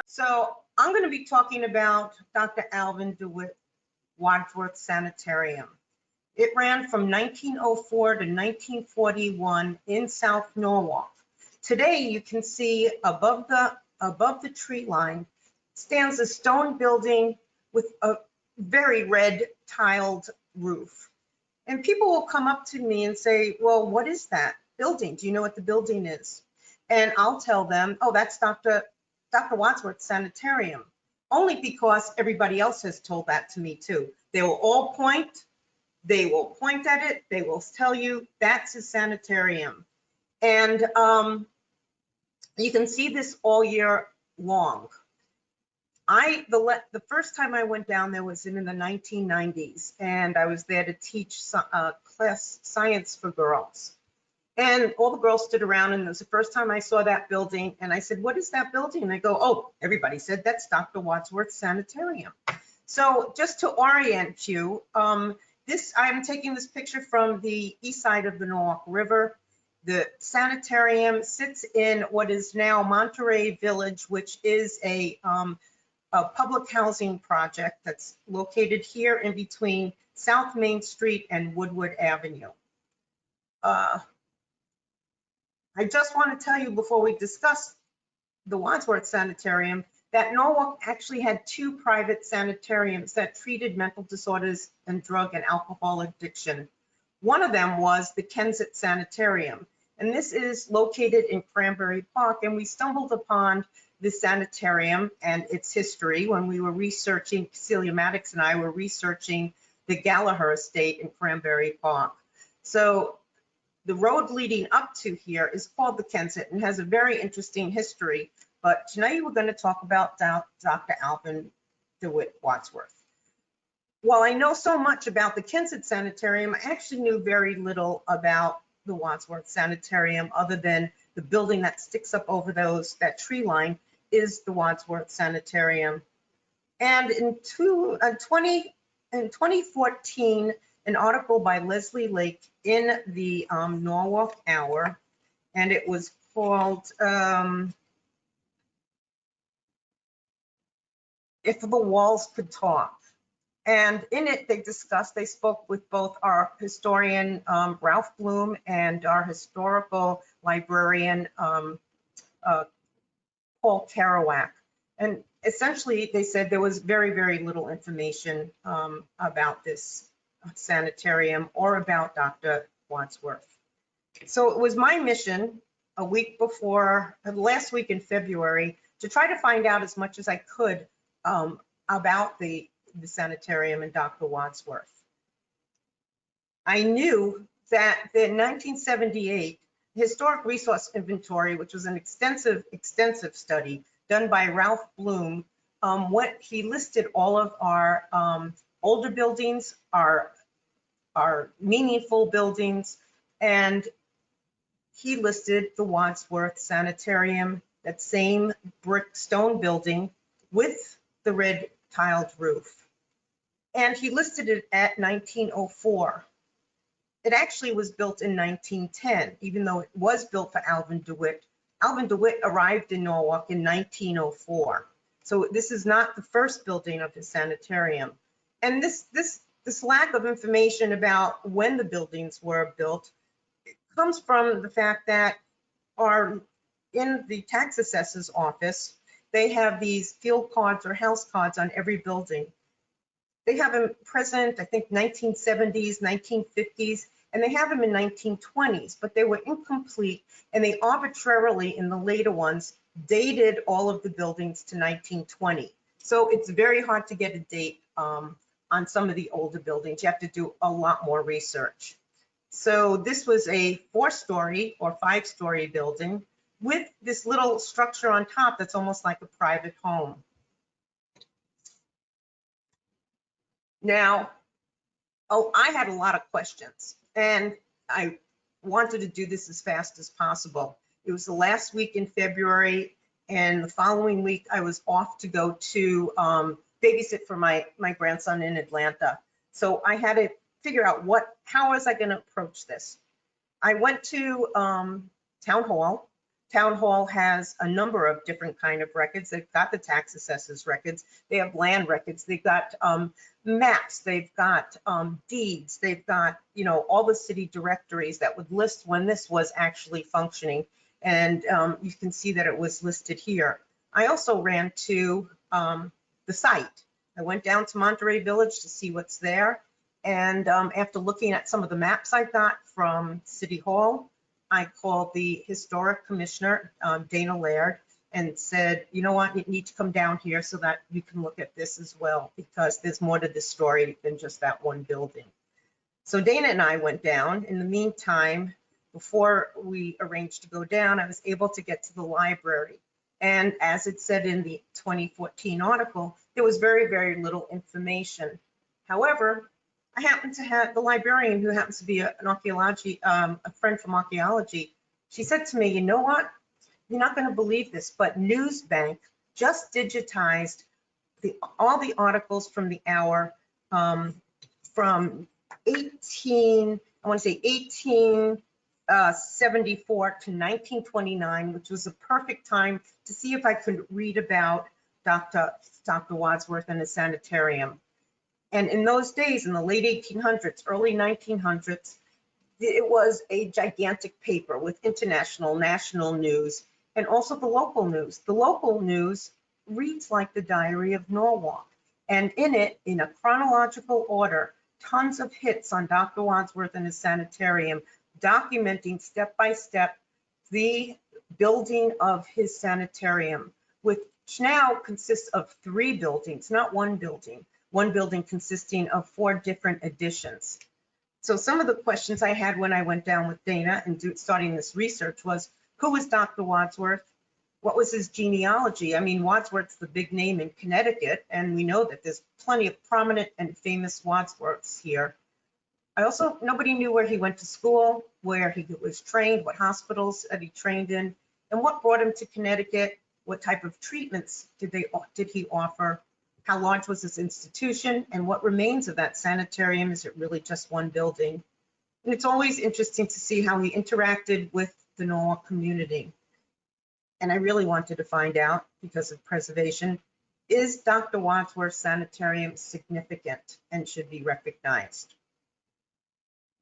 So I'm going to be talking about Dr. Alvin DeWitt Wadsworth Sanitarium. It ran from 1904 to 1941 in South Norwalk. Today, you can see above the tree line stands a stone building with a very red tiled roof. And people will come up to me and say, well, what is that building? Do you know what the building is? And I'll tell them, oh, that's Dr. Wadsworth Sanitarium, only because everybody else has told that to me too. They will all point at it, they will tell you that's his sanitarium. And you can see this all year long. The first time I went down there was in the 1990s, and I was there to teach class science for girls. And all the girls stood around, and it was the first time I saw that building. And I said, what is that building? And they go, oh, everybody said that's Dr. Wadsworth Sanitarium. So just to orient you, I'm taking this picture from the east side of the Norwalk River. The sanitarium sits in what is now Monterey Village, which is a public housing project that's located here in between South Main Street and Woodward Avenue. I just want to tell you before we discuss the Wadsworth Sanitarium that Norwalk actually had two private sanitariums that treated mental disorders and drug and alcohol addiction. One of them was the Kensit Sanitarium, and this is located in Cranberry Park, and we stumbled upon the sanitarium and its history when we were researching, Celia Maddox and I were researching the Gallagher estate in Cranberry Park. So the road leading up to here is called the Kensit and has a very interesting history. But tonight we're going to talk about Dr. Alvin DeWitt Wadsworth. While I know so much about the Kensit Sanitarium, I actually knew very little about the Wadsworth Sanitarium other than the building that sticks up over that tree line is the Wadsworth Sanitarium. And in 2014, an article by Leslie Lake in the Norwalk Hour, and it was called If the Walls Could Talk. And in it, they spoke with both our historian, Ralph Bloom, and our historical librarian, Paul Kerouac. And essentially, they said there was very, very little information about this sanitarium or about Dr. Wadsworth. So it was my mission a week before, last week in February, to try to find out as much as I could about the sanitarium and Dr. Wadsworth. I knew that the 1978 Historic Resource Inventory, which was an extensive study done by Ralph Bloom, he listed all of our older buildings, our meaningful buildings, and he listed the Wadsworth Sanitarium, that same brick stone building with the red tiled roof. And he listed it at 1904. It actually was built in 1910, even though it was built for Alvin DeWitt. Alvin DeWitt arrived in Norwalk in 1904. So this is not the first building of his sanitarium. And this lack of information about when the buildings were built comes from the fact that in the tax assessor's office, they have these field cards or house cards on every building. They have them present, I think, 1970s, 1950s, and they have them in 1920s, but they were incomplete, and they arbitrarily, in the later ones, dated all of the buildings to 1920. So it's very hard to get a date on some of the older buildings. You have to do a lot more research. So this was a 4-story or 5-story building with this little structure on top that's almost like a private home. Now, I had a lot of questions, and I wanted to do this as fast as possible. It was the last week in February, and the following week I was off to go to babysit for my grandson in Atlanta. So I had to figure out how was I going to approach this. I went to town hall Town Hall has a number of different kind of records. They've got the tax assessors records. They have land records. They've got maps. They've got deeds. They've got, you know, all the city directories that would list when this was actually functioning. And you can see that it was listed here. I also ran to the site. I went down to Monterey Village to see what's there. And after looking at some of the maps I got from City Hall, I called the Historic Commissioner, Dana Laird, and said, you know what, you need to come down here so that you can look at this as well, because there's more to this story than just that one building. So Dana and I went down. In the meantime, before we arranged to go down, I was able to get to the library. And as it said in the 2014 article, there was very, very little information. However, I happen to have the librarian, who happens to be a friend from archaeology. She said to me, you know what? You're not going to believe this, but NewsBank just digitized all the articles from the hour from 1874 to 1929, which was a perfect time to see if I could read about Dr. Wadsworth and his sanitarium. And in those days, in the late 1800s, early 1900s, it was a gigantic paper with international, national news, and also the local news. The local news reads like the Diary of Norwalk. And in it, in a chronological order, tons of hits on Dr. Wadsworth and his sanitarium, documenting step by step the building of his sanitarium, which now consists of 3 buildings, not one building. One building consisting of 4 different additions. So some of the questions I had when I went down with Dana and starting this research was, who was Dr. Wadsworth? What was his genealogy? I mean, Wadsworth's the big name in Connecticut, and we know that there's plenty of prominent and famous Wadsworths here. Nobody knew where he went to school, where he was trained, what hospitals that he trained in, and what brought him to Connecticut, what type of treatments did he offer, how large was this institution, and what remains of that sanitarium? Is it really just one building? And it's always interesting to see how he interacted with the Norwalk community. And I really wanted to find out, because of preservation, is Dr. Wadsworth's sanitarium significant and should be recognized?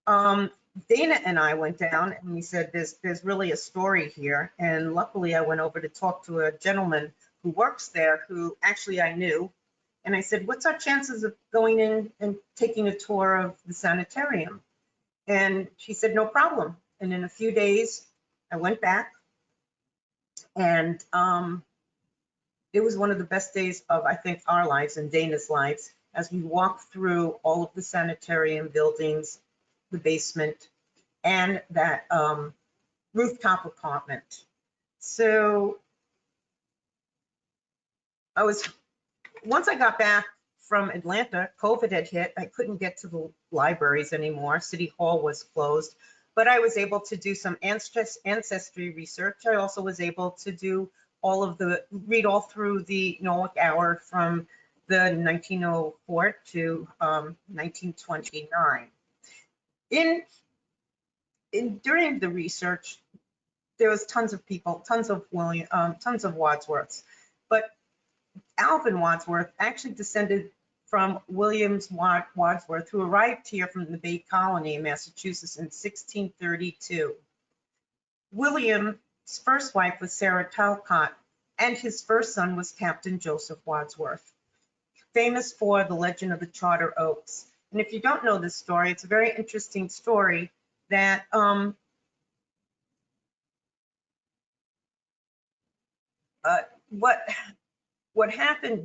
Dana and I went down and we said, there's really a story here. And luckily I went over to talk to a gentleman who works there, who actually I knew. And I said, what's our chances of going in and taking a tour of the sanitarium? And she said, no problem. And in a few days, I went back, and it was one of the best days of, I think, our lives and Dana's lives, as we walked through all of the sanitarium buildings, the basement, and that rooftop apartment. So once I got back from Atlanta, COVID had hit. I couldn't get to the libraries anymore. City Hall was closed, but I was able to do some ancestry research. I also was able to do read all through the Norwalk Hour from the 1904 to 1929. During the research, there was tons of people, tons of Wadsworths, but Alvin Wadsworth actually descended from Williams Wadsworth, who arrived here from the Bay Colony in Massachusetts in 1632. William's first wife was Sarah Talcott, and his first son was Captain Joseph Wadsworth, famous for the legend of the Charter Oaks. And if you don't know this story, it's a very interesting story that what happened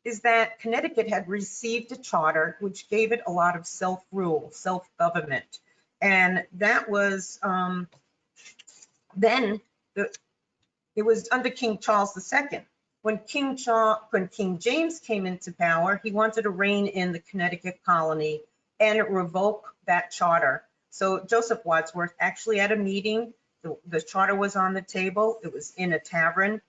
is that Connecticut had received a charter which gave it a lot of self-rule, self-government. And that was it was under King Charles II. When King James came into power, he wanted to rein in the Connecticut colony and revoke that charter. So Joseph Wadsworth actually had a meeting. The charter was on the table. It was in a tavern.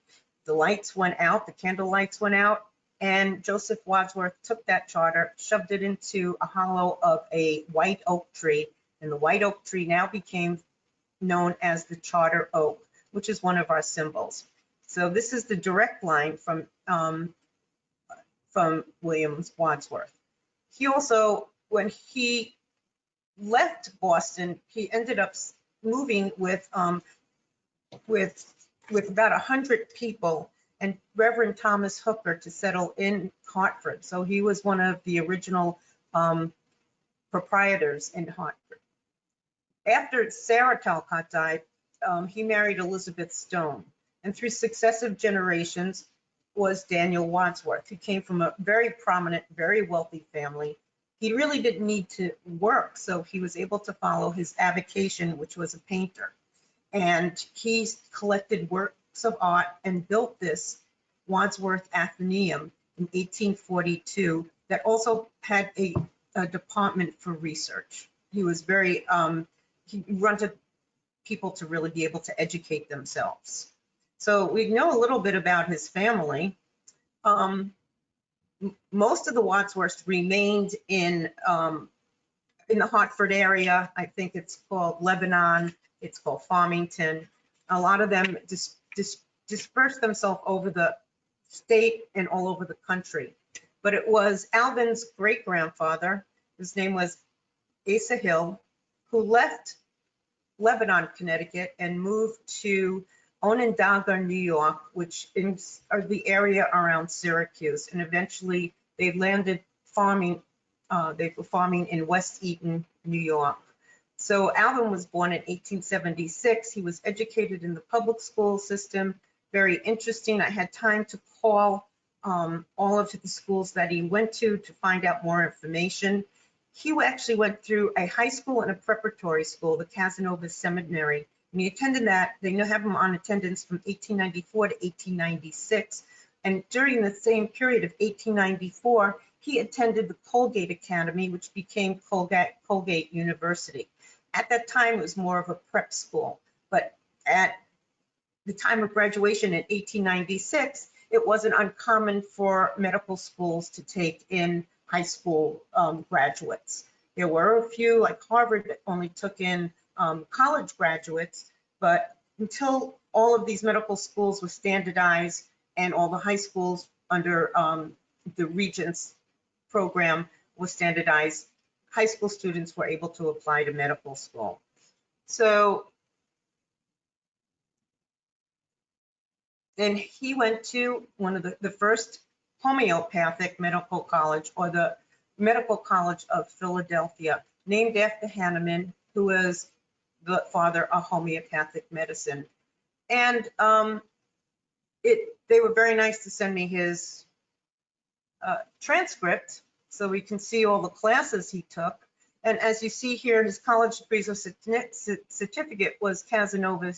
The lights went out, the candle lights went out, and Joseph Wadsworth took that charter, shoved it into a hollow of a white oak tree, and the white oak tree now became known as the Charter Oak, which is one of our symbols. So this is the direct line from William Wadsworth. He also, when he left Boston, he ended up moving with about 100 people and Reverend Thomas Hooker to settle in Hartford. So he was one of the original proprietors in Hartford. After Sarah Talcott died, he married Elizabeth Stone, and through successive generations was Daniel Wadsworth, who came from a very prominent, very wealthy family. He really didn't need to work, so he was able to follow his avocation, which was a painter. And he collected works of art and built this Wadsworth Athenaeum in 1842 that also had a department for research. He was very, he wanted people to really be able to educate themselves. So we know a little bit about his family. Most of the Wadsworths remained in the Hartford area. I think it's called Lebanon, it's called Farmington. A lot of them dispersed themselves over the state and all over the country. But it was Alvin's great-grandfather, his name was Asa Hill, who left Lebanon, Connecticut, and moved to Onondaga, New York, which is the area around Syracuse. And eventually they landed farming, they were farming in West Eaton, New York. So Alvin was born in 1876. He was educated in the public school system. Very interesting. I had time to call all of the schools that he went to find out more information. He actually went through a high school and a preparatory school, the Casanova Seminary. And he attended that. They have him on attendance from 1894 to 1896. And during the same period of 1894, he attended the Colgate Academy, which became Colgate University. At that time, it was more of a prep school. But at the time of graduation in 1896, it wasn't uncommon for medical schools to take in high school graduates. There were a few, like Harvard, that only took in college graduates, but until all of these medical schools were standardized and all the high schools under the Regents program was standardized, high school students were able to apply to medical school. So then he went to one of the first homeopathic medical college, or the Medical College of Philadelphia, named after Hahnemann, who was the father of homeopathic medicine. And they were very nice to send me his transcript so we can see all the classes he took. And as you see here, his college degrees or certificate was Casanova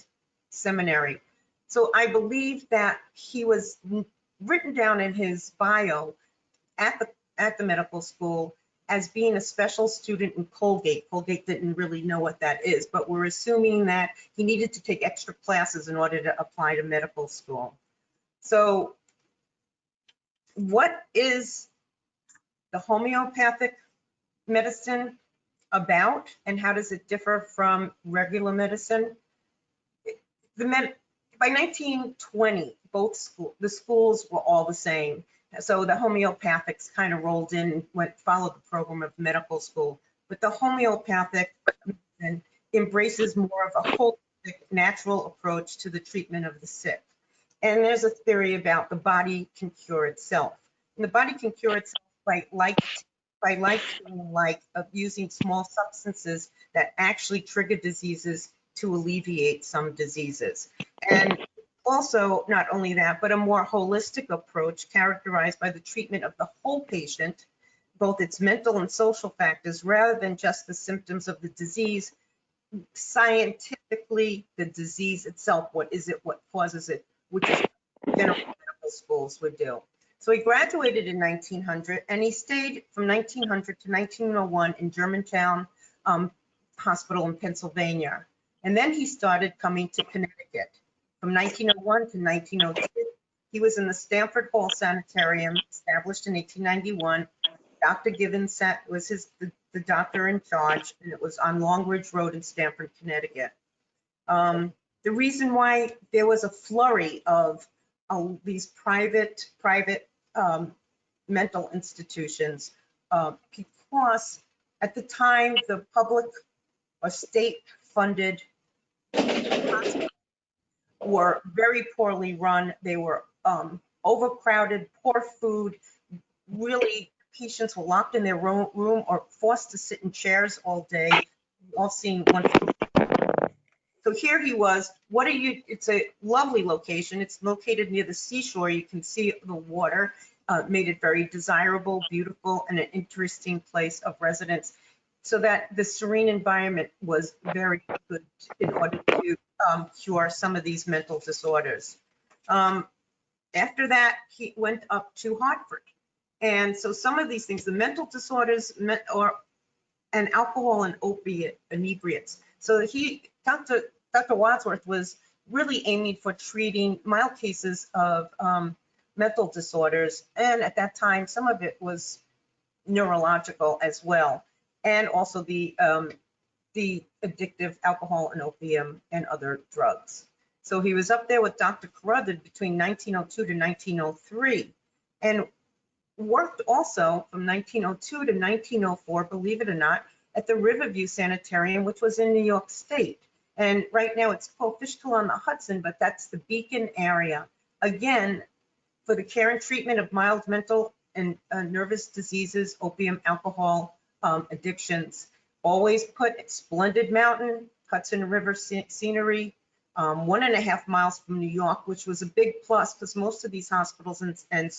Seminary. So I believe that he was written down in his bio at the medical school as being a special student in Colgate. Colgate didn't really know what that is, but we're assuming that he needed to take extra classes in order to apply to medical school. So what is the homeopathic medicine about, and how does it differ from regular medicine? By 1920, the schools were all the same. So the homeopathics kind of rolled in and followed the program of medical school. But the homeopathic embraces more of a holistic, natural approach to the treatment of the sick. And there's a theory about the body can cure itself. And the body can cure itself by using small substances that actually trigger diseases to alleviate some diseases. And also, not only that, but a more holistic approach characterized by the treatment of the whole patient, both its mental and social factors, rather than just the symptoms of the disease. Scientifically, the disease itself, what is it, what causes it, which is what general medical schools would do. So he graduated in 1900, and he stayed from 1900 to 1901 in Germantown Hospital in Pennsylvania. And then he started coming to Connecticut. From 1901 to 1902, he was in the Stanford Hall Sanitarium, established in 1891. Dr. Gibbons was the doctor in charge, and it was on Long Ridge Road in Stamford, Connecticut. The reason why there was a flurry of these private mental institutions, because at the time the public or state-funded hospitals were very poorly run. They were overcrowded, poor food. Really, patients were locked in their room or forced to sit in chairs all day. All seen one. So here he was. It's a lovely location. It's located near the seashore. You can see the water, made it very desirable, beautiful, and an interesting place of residence. So that the serene environment was very good in order to cure some of these mental disorders. After that, he went up to Hartford. And so some of these things, the mental disorders and alcohol and opiate inebriates. So Dr. Wadsworth was really aiming for treating mild cases of mental disorders. And at that time, some of it was neurological as well. And also the addictive alcohol and opium and other drugs. So he was up there with Dr. Carruthers between 1902 to 1903 and worked also from 1902 to 1904, believe it or not, at the Riverview Sanitarium, which was in New York State. And right now it's called Fishkill on the Hudson, but that's the Beacon area. Again, for the care and treatment of mild mental and nervous diseases, opium, alcohol, addictions. Always put Splendid Mountain, Hudson River scenery, 1.5 miles from New York, which was a big plus because most of these hospitals and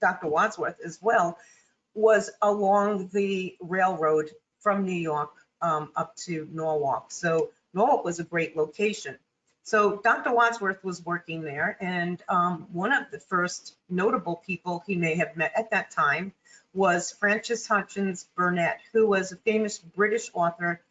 Dr. Wadsworth as well was along the railroad from New York up to Norwalk. So Norwalk was a great location. So Dr. Wadsworth was working there, and one of the first notable people he may have met at that time was Francis Hutchens Burnett, who was a famous British author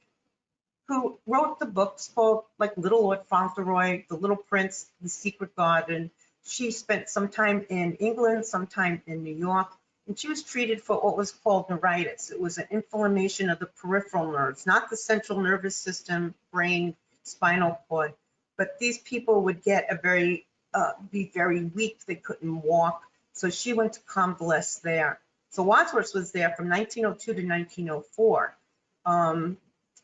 who wrote the books called like Little Lord Fauntleroy, The Little Prince, The Secret Garden. She spent some time in England, some time in New York, and she was treated for what was called neuritis. It was an inflammation of the peripheral nerves, not the central nervous system, brain, spinal cord. But these people would get be very weak. They couldn't walk. So she went to convalesce there. So Wadsworth was there from 1902 to 1904.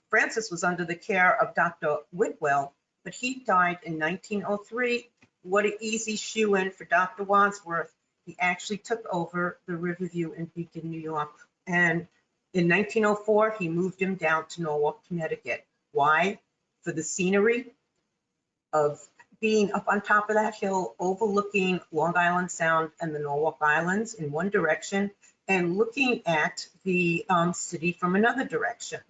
Francis was under the care of Dr. Whitwell, but he died in 1903. What an easy shoe-in for Dr. Wadsworth. He actually took over the Riverview in Beacon, New York. And in 1904, he moved him down to Norwalk, Connecticut. Why? For the scenery of being up on top of that hill, overlooking Long Island Sound and the Norwalk Islands in one direction, and looking at the city from another direction.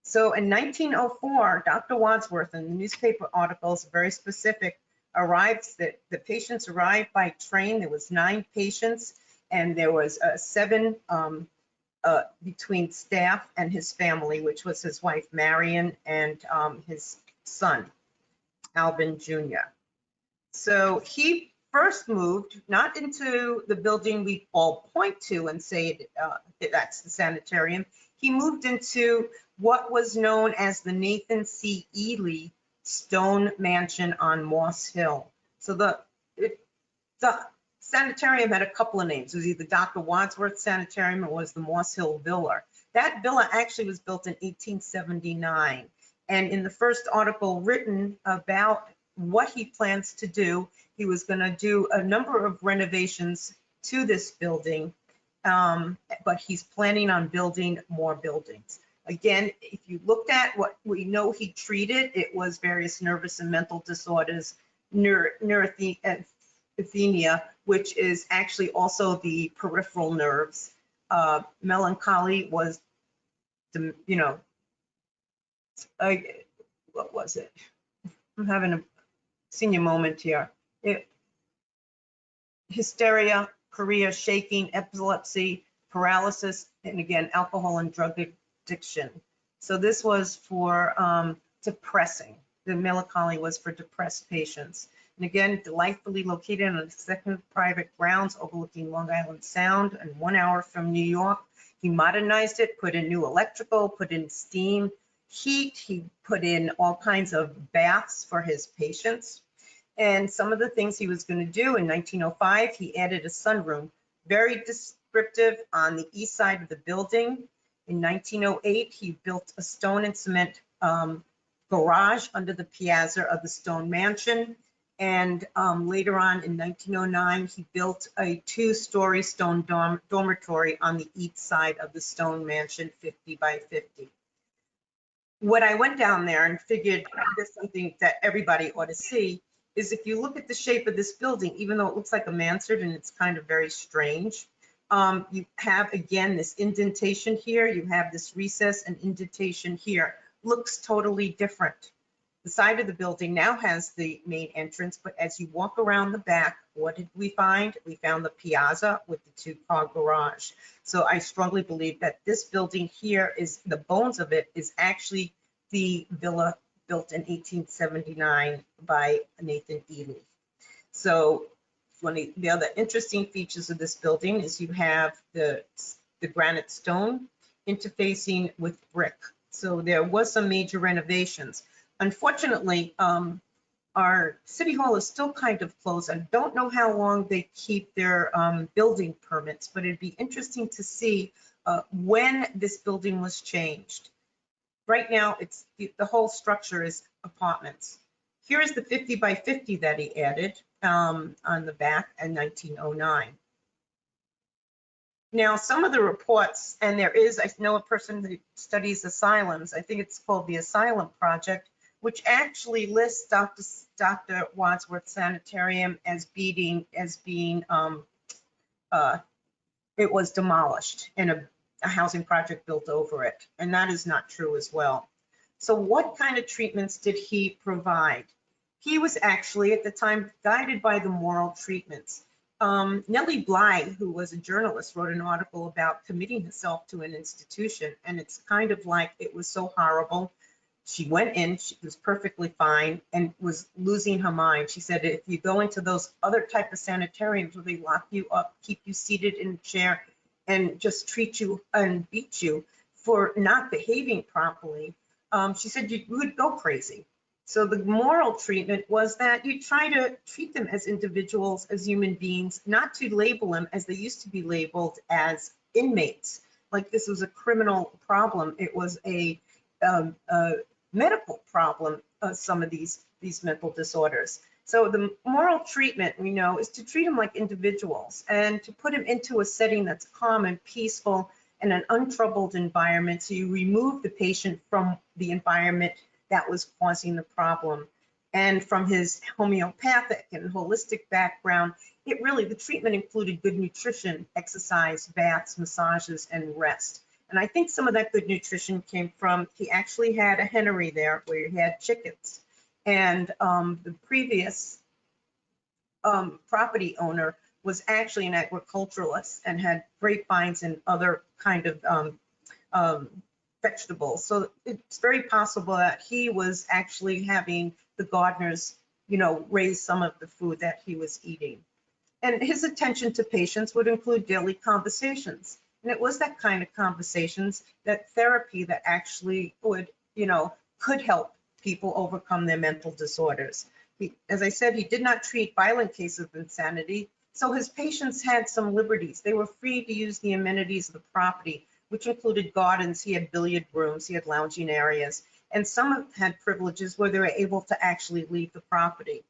So in 1904, Dr. Wadsworth, in the newspaper articles, very specific, the patients arrived by train. There was 9 patients, and there was 7 between staff and his family, which was his wife, Marion, and his son, Alvin Jr. So he first moved not into the building we all point to and say that's the sanitarium. He moved into what was known as the Nathan C. Ely Stone Mansion on Moss Hill. So the sanitarium had a couple of names. It was either Dr. Wadsworth Sanitarium or was the Moss Hill Villa. That villa actually was built in 1879. And in the first article written about what he plans to do, he was going to do a number of renovations to this building, but he's planning on building more buildings. Again, if you looked at what we know he treated, it was various nervous and mental disorders, neurasthenia, which is actually also the peripheral nerves. Melancholy was, what was it? I'm having a senior moment here. Hysteria, chorea, shaking, epilepsy, paralysis, and again, alcohol and drug addiction. So this was for depressing. The melancholy was for depressed patients. And again, delightfully located on the second private grounds overlooking Long Island Sound and 1 hour from New York. He modernized it, put in new electrical, put in steam. heat. He put in all kinds of baths for his patients. And some of the things he was going to do in 1905, he added a sunroom, very descriptive, on the east side of the building. In 1908, he built a stone and cement garage under the piazza of the stone mansion. And later on in 1909, he built a 2-story stone dormitory on the east side of the stone mansion, 50 by 50. When I went down there and figured there's something that everybody ought to see, is if you look at the shape of this building, even though it looks like a mansard and it's kind of very strange, you have, again, this indentation here, you have this recess and indentation here. Looks totally different. The side of the building now has the main entrance, but as you walk around the back, what did we find? We found the piazza with the 2-car garage. So I strongly believe that this building here is, the bones of it is actually the villa built in 1879 by Nathan Ely. So one of the other interesting features of this building is you have the granite stone interfacing with brick. So there was some major renovations. Unfortunately, our city hall is still kind of closed. I don't know how long they keep their building permits, but it'd be interesting to see when this building was changed. Right now, it's the whole structure is apartments. Here is the 50 by 50 that he added on the back in 1909. Now, some of the reports, and there is, I know a person who studies asylums, I think it's called the Asylum Project, which actually lists Dr. Wadsworth's Sanitarium as being it was demolished and a housing project built over it. And that is not true as well. So what kind of treatments did he provide? He was actually at the time guided by the moral treatments. Nellie Bly, who was a journalist, wrote an article about committing herself to an institution. And it's kind of like it was so horrible. She went in, she was perfectly fine and was losing her mind. She said, if you go into those other type of sanitariums where they lock you up, keep you seated in a chair and just treat you and beat you for not behaving properly, she said you would go crazy. So the moral treatment was that you try to treat them as individuals, as human beings, not to label them as they used to be labeled as inmates. Like this was a criminal problem. It was a medical problem, some of these mental disorders. So the moral treatment, we know, is to treat them like individuals and to put them into a setting that's calm and peaceful and an untroubled environment. So you remove the patient from the environment that was causing the problem. And from his homeopathic and holistic background, the treatment included good nutrition, exercise, baths, massages, and rest. And I think some of that good nutrition came from, he actually had a hennery there where he had chickens. And the previous property owner was actually an agriculturalist and had grapevines and other kind of vegetables. So it's very possible that he was actually having the gardeners, raise some of the food that he was eating. And his attention to patients would include daily conversations. And it was that kind of conversations, that therapy that actually would, could help people overcome their mental disorders. As I said, he did not treat violent cases of insanity. So his patients had some liberties. They were free to use the amenities of the property, which included gardens. He had billiard rooms, he had lounging areas, and some had privileges where they were able to actually leave the property.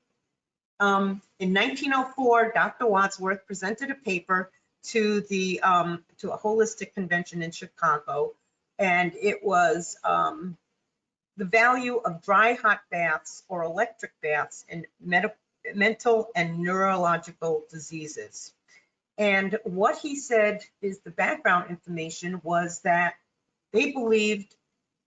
In 1904, Dr. Wadsworth presented a paper to a holistic convention in Chicago, and it was the value of dry hot baths or electric baths in mental and neurological diseases. And what he said is the background information was that they believed,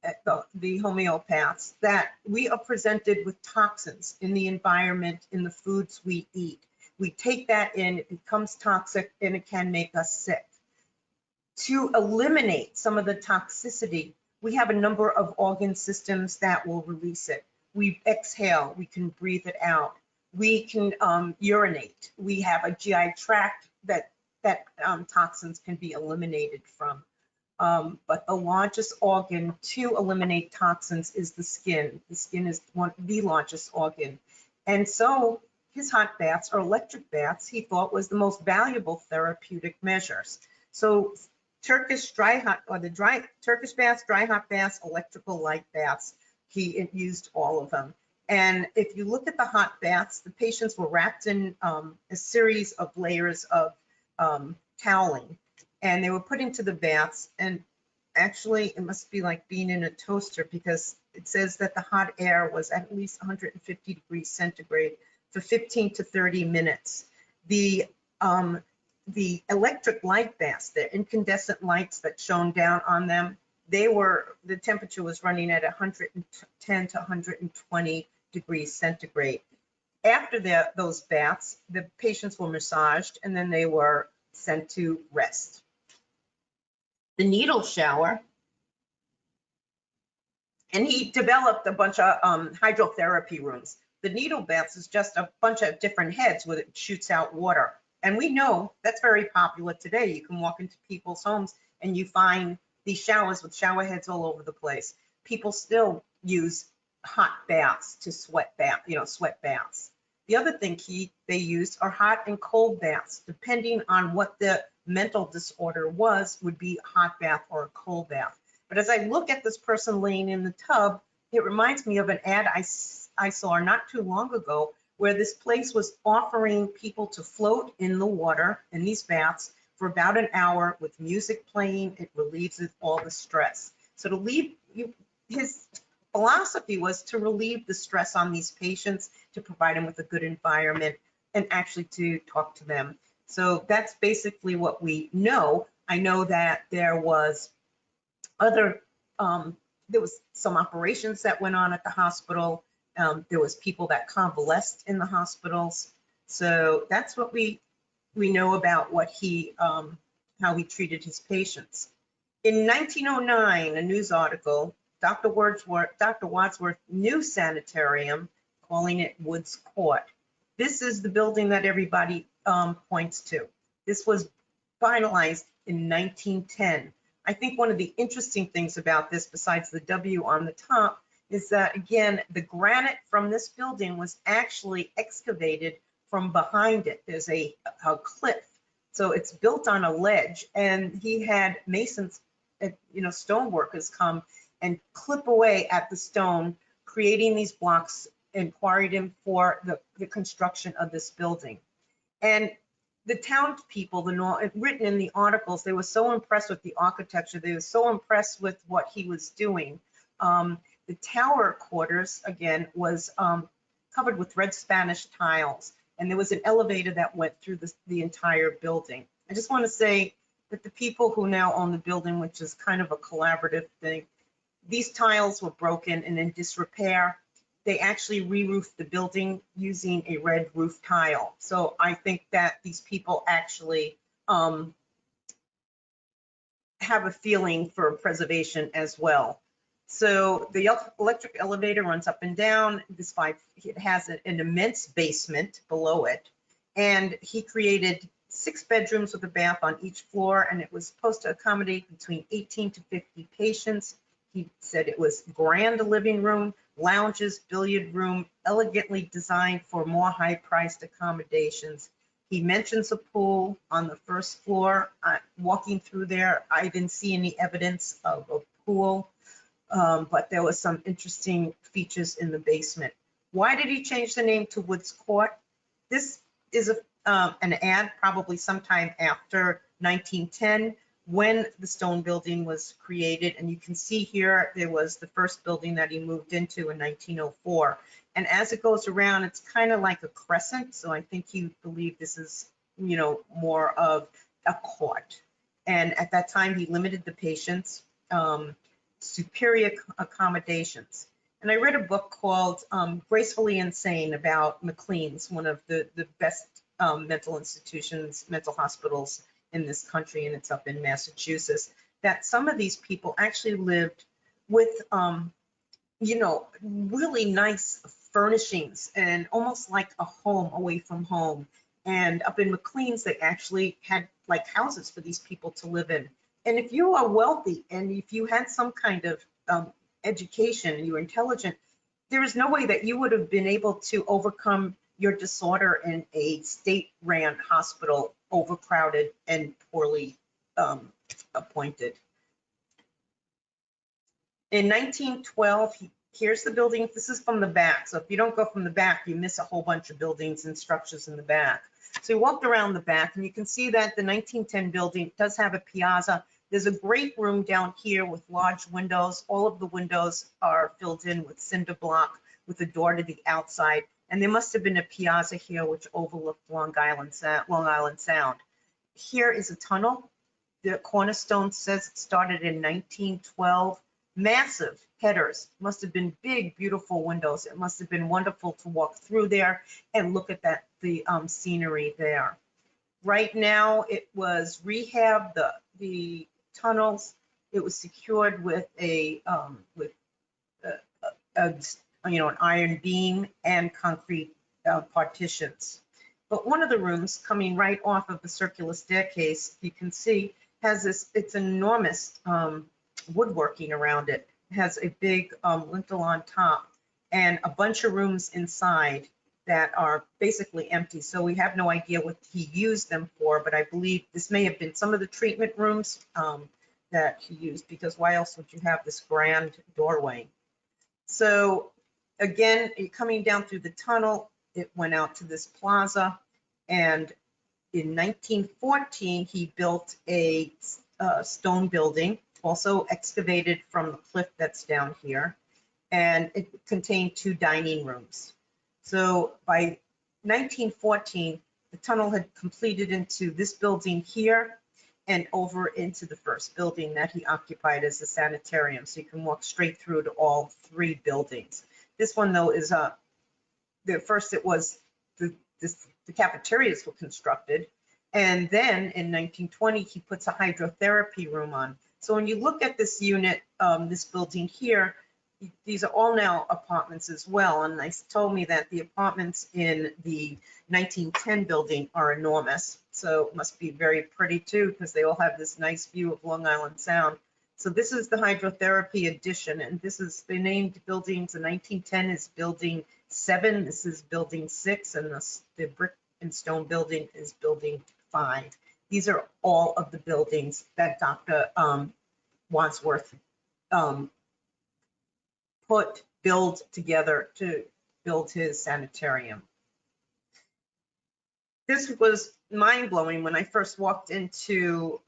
the homeopaths, that we are presented with toxins in the environment, in the foods we eat. We take that in, it becomes toxic, and it can make us sick. To eliminate some of the toxicity, we have a number of organ systems that will release it. We exhale, we can breathe it out. We can urinate. We have a GI tract that toxins can be eliminated from. but the largest organ to eliminate toxins is the skin. The skin is the largest organ. And so his hot baths or electric baths, he thought was the most valuable therapeutic measures. So Turkish Turkish baths, dry hot baths, electrical light baths, he used all of them. And if you look at the hot baths, the patients were wrapped in a series of layers of toweling, and they were put into the baths. And actually, it must be like being in a toaster, because it says that the hot air was at least 150 degrees centigrade for 15 to 30 minutes. The electric light baths, the incandescent lights that shone down on them, the temperature was running at 110 to 120 degrees centigrade. After those baths, the patients were massaged and then they were sent to rest. The needle shower, and he developed a bunch of hydrotherapy rooms. The needle baths is just a bunch of different heads where it shoots out water. And we know that's very popular today. You can walk into people's homes and you find these showers with shower heads all over the place. People still use hot baths to sweat baths. The other thing they used are hot and cold baths, depending on what the mental disorder would be a hot bath or a cold bath. But as I look at this person laying in the tub, it reminds me of an ad I saw not too long ago, where this place was offering people to float in the water in these baths for about an hour with music playing. It relieves all the stress. So his philosophy was to relieve the stress on these patients, to provide them with a good environment, and actually to talk to them. So that's basically what we know. I know that there was some operations that went on at the hospital. There was people that convalesced in the hospitals. So that's what we know about what how he treated his patients. In 1909, a news article, Dr. Wadsworth new sanitarium, calling it Woods Court. This is the building that everybody points to. This was finalized in 1910. I think one of the interesting things about this, besides the W on the top, is that, again, the granite from this building was actually excavated from behind it. There's a cliff, so it's built on a ledge, and he had masons, stone workers come and clip away at the stone, creating these blocks, and quarried him for the construction of this building. And the townspeople, written in the articles, they were so impressed with the architecture. They were so impressed with what he was doing. The tower quarters, again, was covered with red Spanish tiles, and there was an elevator that went through the entire building. I just want to say that the people who now own the building, which is kind of a collaborative thing, these tiles were broken and in disrepair. They actually re-roofed the building using a red roof tile. So I think that these people actually have a feeling for preservation as well. So the electric elevator runs up and down. It has an immense basement below it. And he created 6 bedrooms with a bath on each floor, and it was supposed to accommodate between 18 to 50 patients. He said it was grand living room, lounges, billiard room, elegantly designed for more high-priced accommodations. He mentions a pool on the first floor. Walking through there, I didn't see any evidence of a pool, but there was some interesting features in the basement. Why did he change the name to Woods Court? This is an ad probably sometime after 1910, when the stone building was created. And you can see here, there was the first building that he moved into in 1904. And as it goes around, it's kind of like a crescent. So I think he believed this is, more of a court. And at that time, he limited the patients, superior accommodations. And I read a book called Gracefully Insane about McLean's, one of the best mental hospitals in this country, and it's up in Massachusetts, that some of these people actually lived with, really nice furnishings and almost like a home away from home. And up in McLean's, they actually had like houses for these people to live in. And if you are wealthy and if you had some kind of education and you were intelligent, there is no way that you would have been able to overcome your disorder in a state-ran hospital, overcrowded and poorly appointed. In 1912, here's the building. This is from the back. So if you don't go from the back, you miss a whole bunch of buildings and structures in the back. So we walked around the back and you can see that the 1910 building does have a piazza. There's a great room down here with large windows. All of the windows are filled in with cinder block with a door to the outside. And there must have been a piazza here which overlooked Long Island Sound. Here is a tunnel. The cornerstone says it started in 1912. Massive headers, must have been big, beautiful windows. It must have been wonderful to walk through there and look at the scenery there. Right now, it was rehabbed, the tunnels. It was secured with an iron beam and concrete partitions. But one of the rooms coming right off of the circular staircase, you can see, has this, it's enormous woodworking around it. It has a big lintel on top and a bunch of rooms inside that are basically empty. So we have no idea what he used them for, but I believe this may have been some of the treatment rooms that he used, because why else would you have this grand doorway? So again, coming down through the tunnel, it went out to this plaza, and in 1914, he built a stone building, also excavated from the cliff that's down here, and it contained 2 dining rooms. So by 1914, the tunnel had completed into this building here and over into the first building that he occupied as the sanitarium. So you can walk straight through to all 3 buildings. This one though is first it was the cafeterias were constructed, and then in 1920 he puts a hydrotherapy room on. So when you look at this unit, this building here, these are all now apartments as well. And they told me that the apartments in the 1910 building are enormous. So it must be very pretty too, because they all have this nice view of Long Island Sound. So this is the hydrotherapy addition, and this is the named buildings. The 1910 is building 7, this is building 6, and the brick and stone building is building 5. These are all of the buildings that Dr. Wadsworth build together to build his sanitarium. This was mind-blowing when I first walked into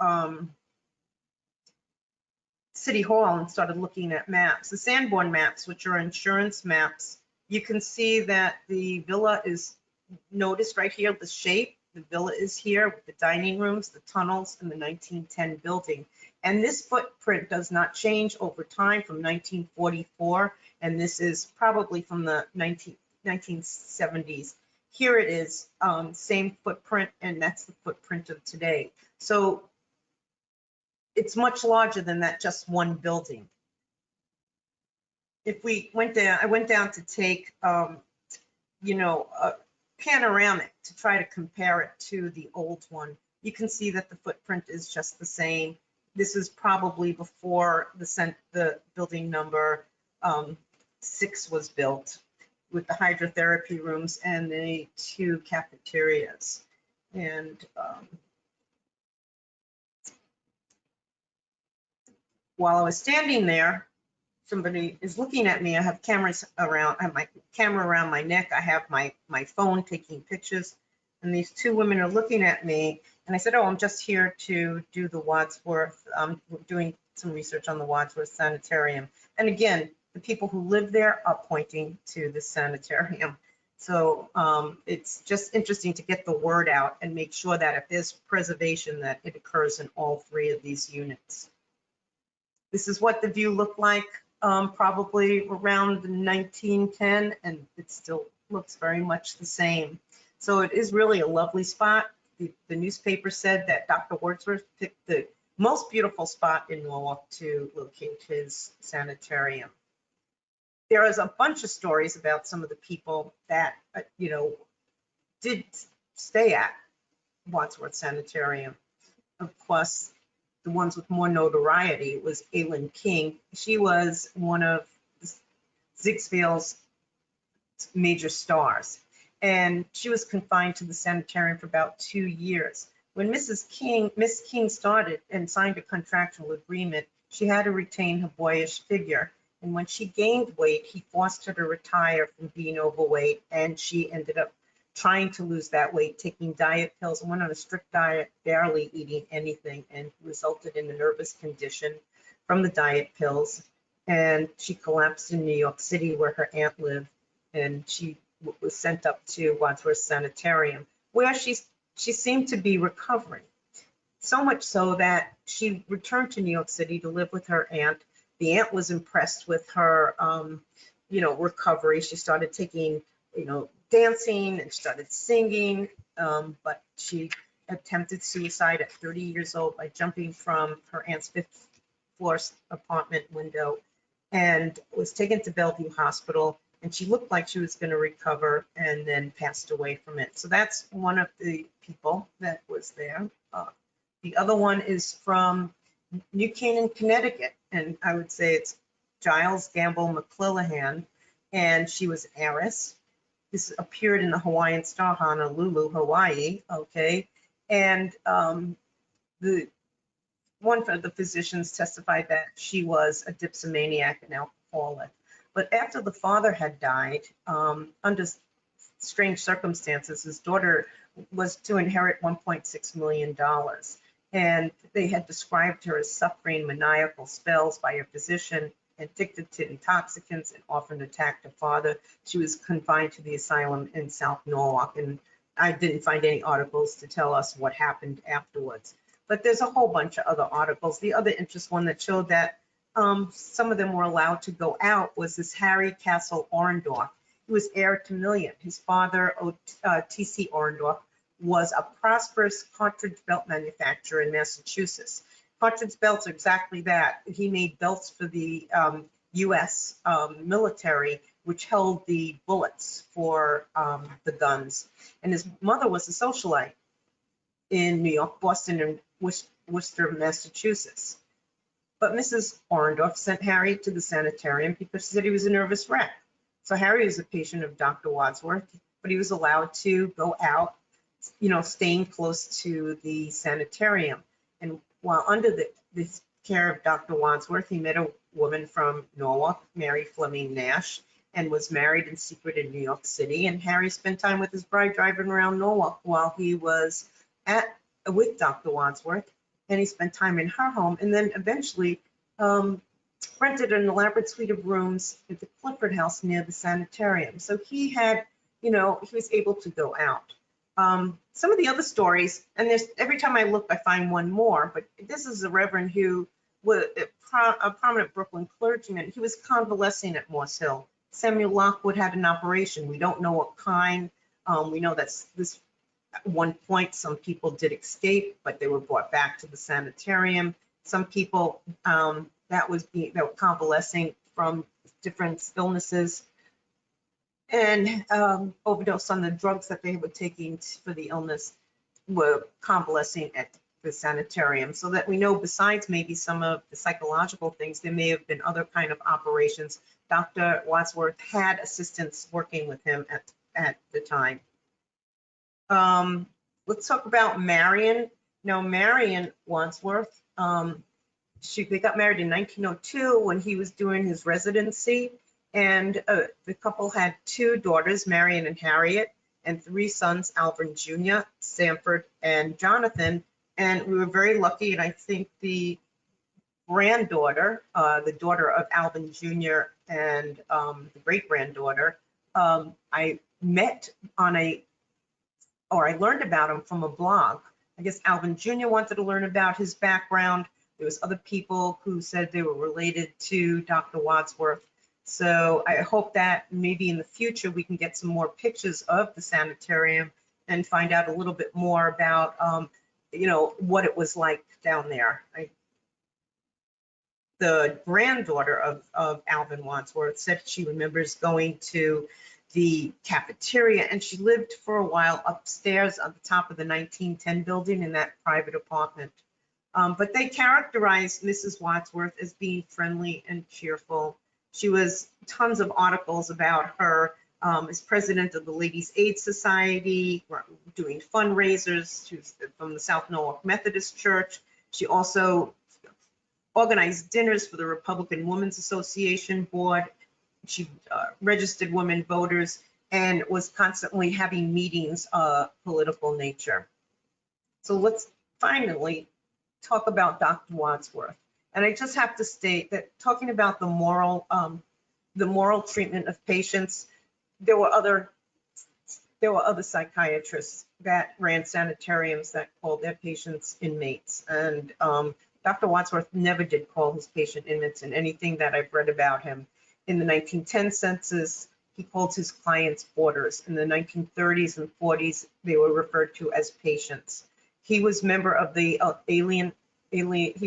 City Hall and started looking at maps. The Sanborn maps, which are insurance maps, you can see that the villa is noticed right here, the shape. The villa is here with the dining rooms, the tunnels, and the 1910 building. And this footprint does not change over time from 1944, and this is probably from the 1970s. Here it is, same footprint, and that's the footprint of today. So it's much larger than that just one building. If we went down, I went down to take, a panoramic to try to compare it to the old one. You can see that the footprint is just the same. This is probably before the building number 6 was built, with the hydrotherapy rooms and the 2 cafeterias. And while I was standing there, somebody is looking at me. I have cameras around, I have my camera around my neck. I have my phone taking pictures, and these 2 women are looking at me. And I said, oh, I'm just here to do the Wadsworth, doing some research on the Wadsworth Sanitarium. And again, the people who live there are pointing to the sanitarium. So it's just interesting to get the word out and make sure that if there's preservation, that it occurs in all 3 of these units. This is what the view looked like probably around 1910, and it still looks very much the same. So it is really a lovely spot. The newspaper said that Dr. Wadsworth picked the most beautiful spot in Norwalk to locate his sanitarium. There is a bunch of stories about some of the people that, did stay at Wadsworth Sanitarium. Of course, the ones with more notoriety was Aileen King. She was one of Ziegfield's major stars, and she was confined to the sanitarium for about 2 years. When Miss King started and signed a contractual agreement, she had to retain her boyish figure. And when she gained weight, he forced her to retire from being overweight, and she ended up trying to lose that weight, taking diet pills, and went on a strict diet, barely eating anything, and resulted in a nervous condition from the diet pills. And she collapsed in New York City, where her aunt lived, and she was sent up to Wadsworths Sanitarium, where she seemed to be recovering. So much so that she returned to New York City to live with her aunt. The aunt was impressed with her, recovery. She started taking, dancing and started singing, but she attempted suicide at 30 years old by jumping from her aunt's 5th floor apartment window, and was taken to Bellevue Hospital. And she looked like she was going to recover, and then passed away from it. So that's one of the people that was there. The other one is from New Canaan, Connecticut, and I would say it's Giles Gamble McClellan, and she was heiress. This appeared in the Hawaiian Star, Honolulu, Hawaii, okay? And the one of the physicians testified that she was a dipsomaniac and alcoholic. But after the father had died, under strange circumstances, his daughter was to inherit $1.6 million. And they had described her as suffering maniacal spells by a physician, addicted to intoxicants, and often attacked her father. She was confined to the asylum in South Norwalk, and I didn't find any articles to tell us what happened afterwards. But there's a whole bunch of other articles. The other interesting one that showed that some of them were allowed to go out was this Harry Castle Orendorf. He was heir to million. His father, T.C. Orendorf, was a prosperous cartridge belt manufacturer in Massachusetts. Cartridge belts are exactly that. He made belts for the U.S. Military, which held the bullets for the guns. And his mother was a socialite in New York, Boston, and Worcester, Massachusetts. But Mrs. Orendorf sent Harry to the sanitarium because she said he was a nervous wreck. So Harry was a patient of Dr. Wadsworth, but he was allowed to go out, staying close to the sanitarium. And while under the care of Dr. Wadsworth, he met a woman from Norwalk, Mary Fleming Nash, and was married in secret in New York City. And Harry spent time with his bride driving around Norwalk while he was with Dr. Wadsworth, and he spent time in her home, and then eventually rented an elaborate suite of rooms at the Clifford House near the sanitarium. So he had, he was able to go out. Some of the other stories, and every time I look, I find one more, but this is a reverend who was a prominent Brooklyn clergyman. He was convalescing at Morse Hill. Samuel Lockwood had an operation. We don't know what kind. We know that at one point, some people did escape, but they were brought back to the sanitarium. Some people that were convalescing from different illnesses and overdosed on the drugs that they were taking for the illness were convalescing at the sanitarium. So that we know, besides maybe some of the psychological things, there may have been other kind of operations. Dr. Wadsworth had assistants working with him at the time. Let's talk about Marion. Now, Marion Wadsworth, they got married in 1902 when he was doing his residency, and the couple had 2 daughters, Marion and Harriet, and 3 sons, Alvin Jr., Stanford, and Jonathan. And we were very lucky, and I think the granddaughter, the daughter of Alvin Jr. and the great-granddaughter, I met on I learned about him from a blog. I guess Alvin Jr. wanted to learn about his background. There was other people who said they were related to Dr. Wadsworth. So I hope that maybe in the future we can get some more pictures of the sanitarium and find out a little bit more about, what it was like down there. The granddaughter of Alvin Wadsworth said she remembers going to the cafeteria, and she lived for a while upstairs on the top of the 1910 building in that private apartment. But they characterized Mrs. Wadsworth as being friendly and cheerful. She was tons of articles about her as president of the Ladies Aid Society, doing fundraisers. She was from the South Norwalk Methodist Church. She also organized dinners for the Republican Women's Association Board. She registered women voters and was constantly having meetings of political nature. So let's finally talk about Dr. Wadsworth. And I just have to state that talking about the moral treatment of patients, there were other psychiatrists that ran sanitariums that called their patients inmates. And Dr. Wadsworth never did call his patient inmates in anything that I've read about him. In the 1910 census, he called his clients boarders. In the 1930s and 40s, they were referred to as patients. He was member of the he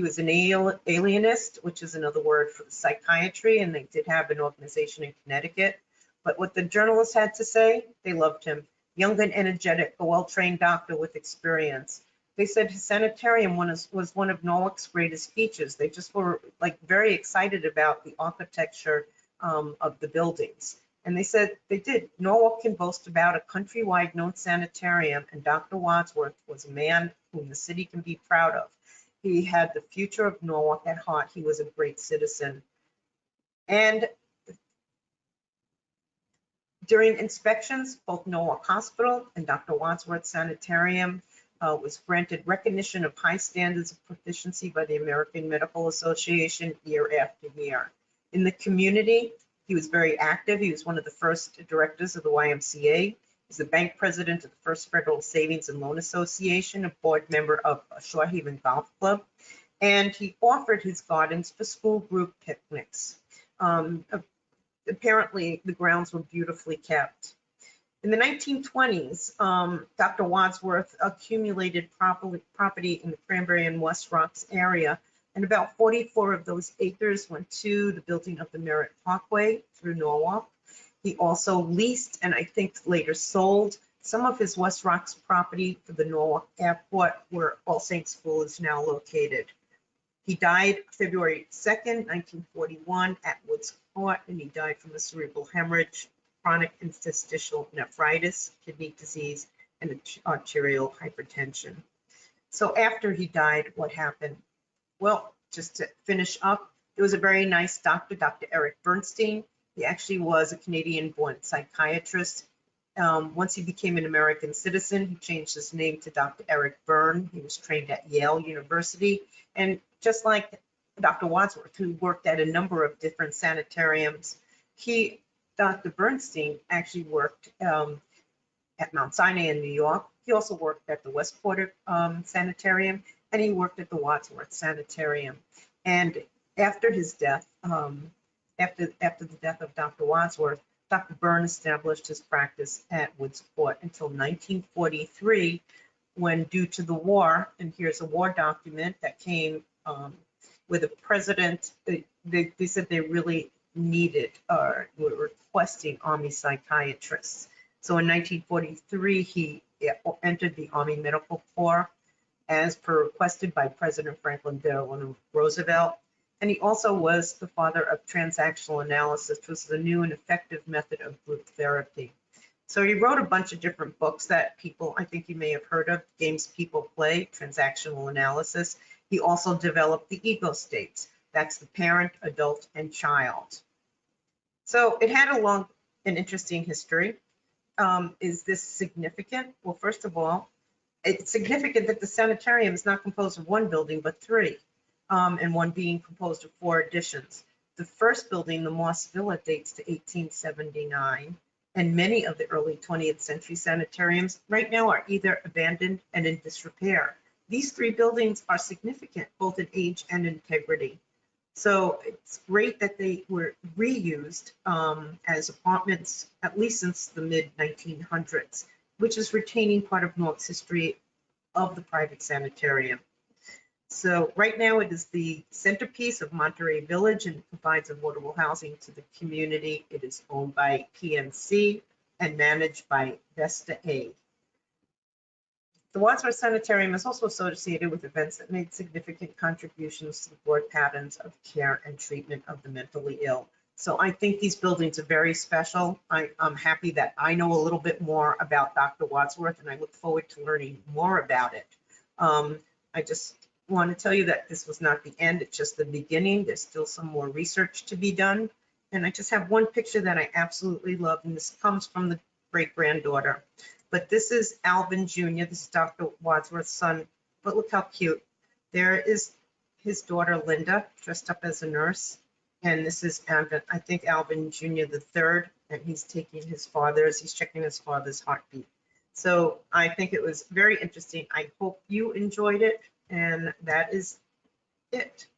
was an alienist, which is another word for psychiatry, and they did have an organization in Connecticut. But what the journalists had to say, they loved him. Young and energetic, a well-trained doctor with experience. They said his sanitarium was one of Norwalk's greatest features. They just were like very excited about the architecture of the buildings. And they said they did. Norwalk can boast about a countrywide known sanitarium, and Dr. Wadsworth was a man whom the city can be proud of. He had the future of Norwalk at heart. He was a great citizen. And during inspections, both Norwalk Hospital and Dr. Wadsworths Sanitarium was granted recognition of high standards of proficiency by the American Medical Association year after year. In the community, he was very active. He was one of the first directors of the YMCA. He's the bank president of the First Federal Savings and Loan Association, a board member of Shorehaven Golf Club, and he offered his gardens for school group picnics. Apparently, the grounds were beautifully kept. In the 1920s, Dr. Wadsworth accumulated property in the Cranberry and West Rocks area, and about 44 of those acres went to the building of the Merritt Parkway through Norwalk. He also leased, and I think later sold, some of his West Rocks property for the Norwalk Airport, where All Saints School is now located. He died February 2nd, 1941 at Woods Court, and he died from a cerebral hemorrhage, chronic interstitial nephritis, kidney disease, and arterial hypertension. So after he died, what happened? Well, just to finish up, there was a very nice doctor, Dr. Eric Byrne. He actually was a Canadian-born psychiatrist. Once he became an American citizen, he changed his name to Dr. Eric Byrne. He was trained at Yale University. And just like Dr. Wadsworth, who worked at a number of different sanitariums, Dr. Bernstein actually worked at Mount Sinai in New York. He also worked at the Westport Sanitarium, and he worked at the Wadsworths Sanitarium. And after his death, after the death of Dr. Wadsworth, Dr. Byrne established his practice at Woods Court until 1943, when due to the war, and here's a war document that came with the president, they said they really needed or were requesting Army psychiatrists. So in 1943, he entered the Army Medical Corps as per requested by President Franklin Delano Roosevelt. And he also was the father of transactional analysis, which was the new and effective method of group therapy. So he wrote a bunch of different books that people, I think you may have heard of, Games People Play, Transactional Analysis. He also developed the ego states. That's the parent, adult, and child. So it had a long and interesting history. Is this significant? Well, first of all, it's significant that the sanitarium is not composed of one building, but three, and one being composed of 4 additions. The first building, the Moss Villa, dates to 1879, and many of the early 20th century sanitariums right now are either abandoned and in disrepair. These 3 buildings are significant, both in age and integrity. So it's great that they were reused as apartments, at least since the mid-1900s, which is retaining part of Norwalk's history of the private sanitarium. So right now it is the centerpiece of Monterey Village and provides affordable housing to the community. It is owned by PNC and managed by Vesta A. The Wadsworth Sanitarium is also associated with events that made significant contributions to the broad patterns of care and treatment of the mentally ill. So I think these buildings are very special. I'm happy that I know a little bit more about Dr. Wadsworth, and I look forward to learning more about it. I just want to tell you that this was not the end, it's just the beginning. There's still some more research to be done. And I just have one picture that I absolutely love, and this comes from the great-granddaughter. But this is Alvin Jr., this is Dr. Wadsworth's son, but look how cute. There is his daughter, Linda, dressed up as a nurse. And this is Alvin, I think Alvin Jr. the third, and he's checking his father's heartbeat. So I think it was very interesting. I hope you enjoyed it, and that is it.